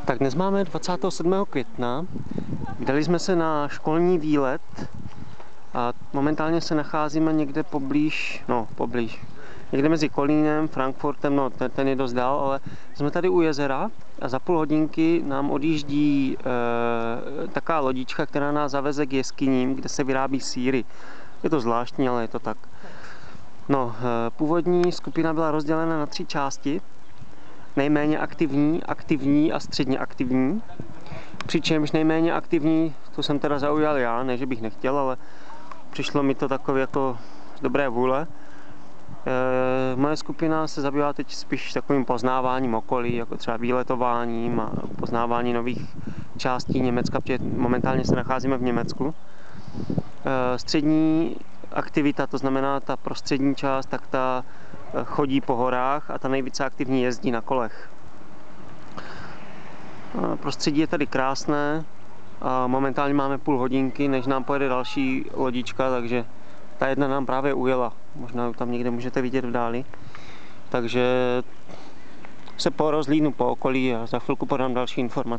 Tak dnes máme 27. května, vydali jsme se na školní výlet a momentálně se nacházíme někde poblíž, někde mezi Kolínem, Frankfurtem, ten je dost dál, ale jsme tady u jezera a za půl hodinky nám odjíždí taková lodička, která nás zaveze k jeskyním, kde se vyrábí sýry. Je to zvláštní, ale je to tak. Původní skupina byla rozdělena na 3 části. Nejméně aktivní, aktivní a středně aktivní. Přičemž nejméně aktivní, to jsem teda zaujal já, ne že bych nechtěl, ale přišlo mi to takové jako z dobré vůle. Moje skupina se zabývá teď spíš takovým poznáváním okolí, jako třeba výletováním a poznávání nových částí Německa, protože momentálně se nacházíme v Německu. Střední aktivita, to znamená ta prostřední část, tak ta chodí po horách a ta nejvíce aktivní jezdí na kolech. Prostředí je tady krásné a momentálně máme půl hodinky, než nám pojede další lodička, takže ta jedna nám právě ujela. Možná ji tam někde můžete vidět v dáli. Takže se porozhlídnu po okolí a za chvilku podám další informace.